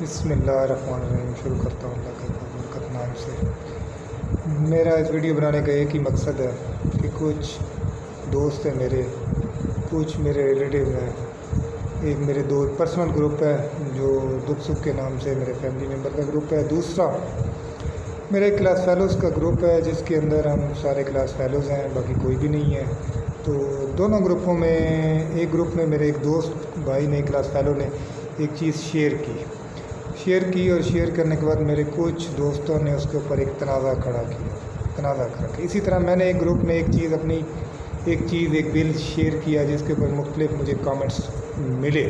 بسم اللہ الرحمن الرحیم۔ شروع کرتا ہوں اللہ کے برکت نام سے۔ میرا اس ویڈیو بنانے کا ایک ہی مقصد ہے کہ کچھ دوست ہیں میرے، کچھ میرے ریلیٹیو ہیں، ایک میرے دو پرسنل گروپ ہے جو دکھ سکھ کے نام سے میرے فیملی ممبر کا گروپ ہے، دوسرا میرے کلاس فیلوز کا گروپ ہے جس کے اندر ہم سارے کلاس فیلوز ہیں، باقی کوئی بھی نہیں ہے۔ تو دونوں گروپوں میں ایک گروپ میں میرے ایک دوست بھائی نے، کلاس فیلو نے ایک چیز شیئر کی اور شیئر کرنے کے بعد میرے کچھ دوستوں نے اس کے اوپر ایک تنازع کھڑا کیا۔ اسی طرح میں نے ایک گروپ میں ایک بل شیئر کیا جس کے اوپر مختلف مجھے کامنٹس ملے،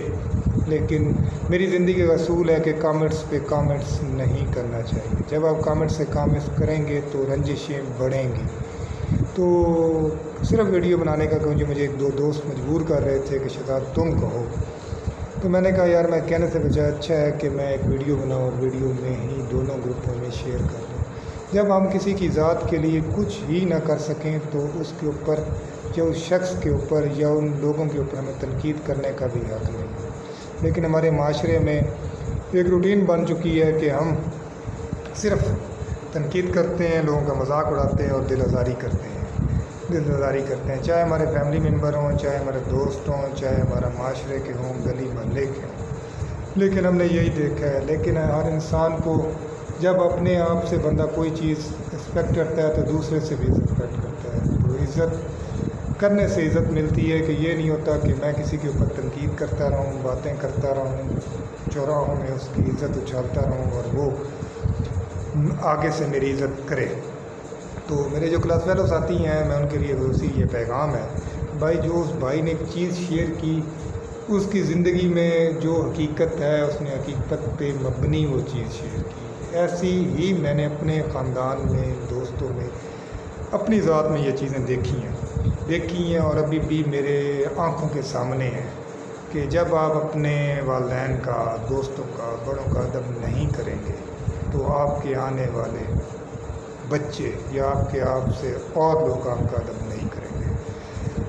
لیکن میری زندگی کا اصول ہے کہ کامنٹس پہ کامنٹس نہیں کرنا چاہیے۔ جب آپ کامنٹس سے کامنٹس کریں گے تو رنجشیں بڑھیں گی۔ تو صرف ویڈیو بنانے کا کیونکہ مجھے ایک دو دوست مجبور کر رہے تھے کہ شہزاد تم کہو، تو میں نے کہا یار میں کہنے سے بجائے اچھا ہے کہ میں ایک ویڈیو بناؤں اور ویڈیو میں ہی دونوں گروپوں میں شیئر کر دوں۔ جب ہم کسی کی ذات کے لیے کچھ ہی نہ کر سکیں تو اس کے اوپر یا اس شخص کے اوپر یا ان لوگوں کے اوپر ہمیں تنقید کرنے کا بھی حق نہیں ہے۔ لیکن ہمارے معاشرے میں ایک روٹین بن چکی ہے کہ ہم صرف تنقید کرتے ہیں، لوگوں کا مذاق اڑاتے ہیں اور دل آزاری کرتے ہیں، چاہے ہمارے فیملی ممبر ہوں، چاہے ہمارے دوست ہوں، چاہے ہمارا معاشرے کے ہوں، گلی محلے کے ہوں۔ لیکن ہم نے یہی دیکھا ہے، لیکن ہر انسان کو جب اپنے آپ سے بندہ کوئی چیز ایکسپیکٹ کرتا ہے تو دوسرے سے بھی ایکسپیکٹ کرتا ہے۔ تو عزت کرنے سے عزت ملتی ہے، کہ یہ نہیں ہوتا کہ میں کسی کے اوپر تنقید کرتا رہوں، باتیں کرتا رہوں، چوراہوں میں اس کی عزت اچھالتا رہوں اور وہ آگے سے میری عزت کرے۔ تو میرے جو کلاس فیلوز آتی ہیں، میں ان کے لیے خصوصی یہ پیغام ہے، بھائی جو اس بھائی نے ایک چیز شیئر کی، اس کی زندگی میں جو حقیقت ہے اس نے حقیقت پہ مبنی وہ چیز شیئر کی۔ ایسی ہی میں نے اپنے خاندان میں، دوستوں میں، اپنی ذات میں یہ چیزیں دیکھی ہیں اور ابھی بھی میرے آنکھوں کے سامنے ہیں کہ جب آپ اپنے والدین کا، دوستوں کا، بڑوں کا ادب نہیں کریں گے تو آپ کے آنے والے بچے یا آپ سے اور لوگ آپ کا ادب نہیں کریں گے۔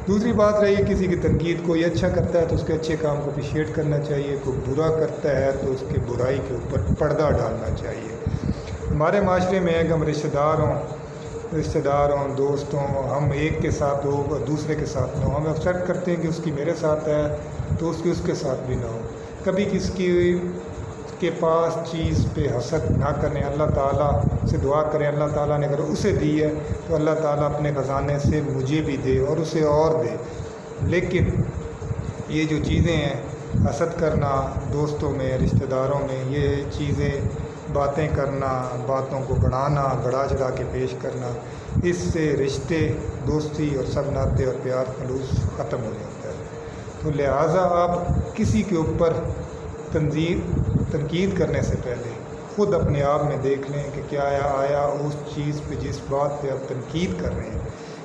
دوسری بات رہی کسی کی تنقید، کوئی اچھا کرتا ہے تو اس کے اچھے کام کو اپریشیٹ کرنا چاہیے، کوئی برا کرتا ہے تو اس کی برائی کے اوپر پردہ ڈالنا چاہیے۔ ہمارے معاشرے میں ہے کہ ہم رشتہ دار ہوں، دوست ہوں، ہم ایک کے ساتھ ہو اور دوسرے کے ساتھ نہ ہو، ہم ایکسپیکٹ کرتے ہیں کہ اس کی میرے ساتھ ہے تو اس کے ساتھ بھی نہ ہو۔ کبھی کسی کے پاس چیز پہ حسد نہ کریں، اللہ تعالیٰ سے دعا کریں، اللہ تعالیٰ نے اگر اسے دی ہے تو اللہ تعالیٰ اپنے خزانے سے مجھے بھی دے اور اسے اور دے۔ لیکن یہ جو چیزیں ہیں، حسد کرنا دوستوں میں، رشتہ داروں میں، یہ چیزیں، باتیں کرنا، باتوں کو بڑھا چڑھا کے پیش کرنا، اس سے رشتے، دوستی اور سب ناطے اور پیار خلوص ختم ہو جاتا ہے۔ تو لہٰذا آپ کسی کے اوپر تنقید کرنے سے پہلے خود اپنے آپ میں دیکھ لیں کہ کیا آیا اس چیز پہ، جس بات پہ آپ تنقید کر رہے ہیں،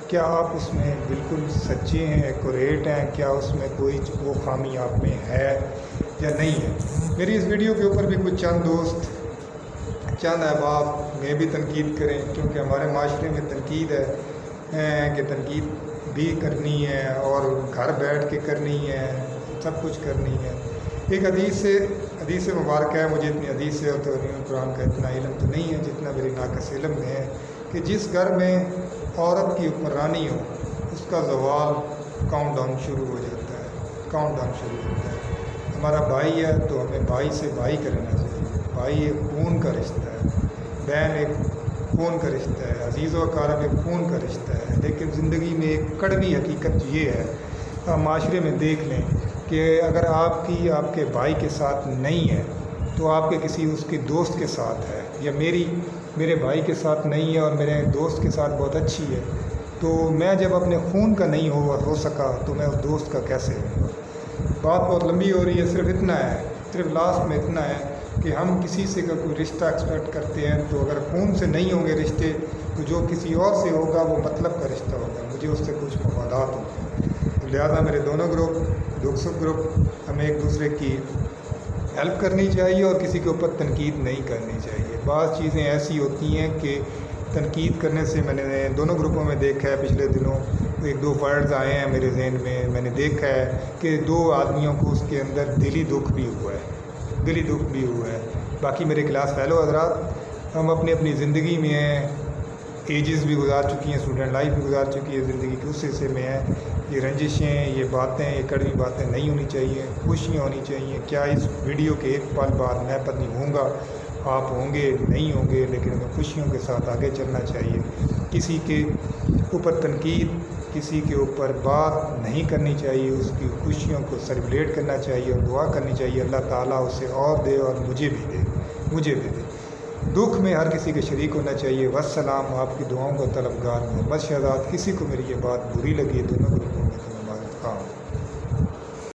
کیا آپ اس میں بالکل سچے ہیں، ایکوریٹ ہیں، کیا اس میں کوئی وہ خامی آپ میں ہے یا نہیں ہے۔ میری اس ویڈیو کے اوپر بھی کچھ چند دوست، چند احباب میں بھی تنقید کریں، کیونکہ ہمارے معاشرے میں تنقید ہے کہ تنقید بھی کرنی ہے اور گھر بیٹھ کے کرنی ہے، سب کچھ کرنی ہے۔ ایک حدیث مبارکہ ہے، مجھے اتنی حدیث سے اور قرآن کا اتنا علم تو نہیں ہے جتنا میری ناقص علم میں ہے، کہ جس گھر میں عورت کی حکمرانی ہو اس کا زوال کاؤنٹ ڈاؤن شروع ہو جاتا ہے۔ ہمارا بھائی ہے تو ہمیں بھائی سے بھائی کرنا چاہیے۔ بھائی ایک خون کا رشتہ ہے، بہن ایک خون کا رشتہ ہے، عزیز و اقارب ایک خون کا رشتہ ہے۔ لیکن زندگی میں ایک کڑوی حقیقت یہ ہے، آپ معاشرے میں دیکھ لیں کہ اگر آپ کے بھائی کے ساتھ نہیں ہے تو آپ کے کسی اس کے دوست کے ساتھ ہے، یا میرے بھائی کے ساتھ نہیں ہے اور میرے دوست کے ساتھ بہت اچھی ہے، تو میں جب اپنے خون کا نہیں ہو سکا تو میں اس دوست کا کیسے ہوں گا۔ بات بہت لمبی ہو رہی ہے، صرف لاسٹ میں اتنا ہے کہ ہم کسی سے کا کوئی رشتہ ایکسپیکٹ کرتے ہیں تو اگر خون سے نہیں ہوں گے رشتے تو جو کسی اور سے ہوگا وہ مطلب کا رشتہ ہوگا، مجھے اس سے کچھ مفادات ہوتے ہیں۔ تو لہٰذا میرے دونوں گروپ، دکھ سکھ گروپ، ہمیں ایک دوسرے کی ہیلپ کرنی چاہیے اور کسی کے اوپر تنقید نہیں کرنی چاہیے۔ بعض چیزیں ایسی ہوتی ہیں کہ تنقید کرنے سے، میں نے دونوں گروپوں میں دیکھا ہے، پچھلے دنوں ایک دو ورڈز آئے ہیں میرے ذہن میں نے دیکھا ہے کہ دو آدمیوں کو اس کے اندر دلی دکھ بھی ہوا ہے، باقی میرے کلاس فیلو حضرات، ہم اپنی اپنی زندگی میں ہیں، ایجز بھی گزار چکی ہیں، اسٹوڈنٹ لائف بھی گزار چکی ہے، زندگی کے اس حصے میں ہیں۔ یہ رنجشیں، یہ باتیں، یہ کڑوی باتیں نہیں ہونی چاہیے، خوشیاں ہونی چاہیے۔ کیا اس ویڈیو کے ایک پل بعد میں پتہ نہیں ہوں گا، آپ ہوں گے نہیں ہوں گے، لیکن ہمیں خوشیوں کے ساتھ آگے چلنا چاہیے۔ کسی کے اوپر تنقید، کسی کے اوپر بات نہیں کرنی چاہیے، اس کی خوشیوں کو سیلیبریٹ کرنا چاہیے اور دعا کرنی چاہیے اللہ تعالیٰ اسے اور دے اور مجھے بھی دے، مجھے بھی دے۔ دکھ میں ہر کسی کے شریک ہونا چاہیے۔ والسلام، آپ کی دعاؤں کا طلبگار محمد شہزاد۔ کسی کو میری یہ بات بری لگی ہے، دونوں کو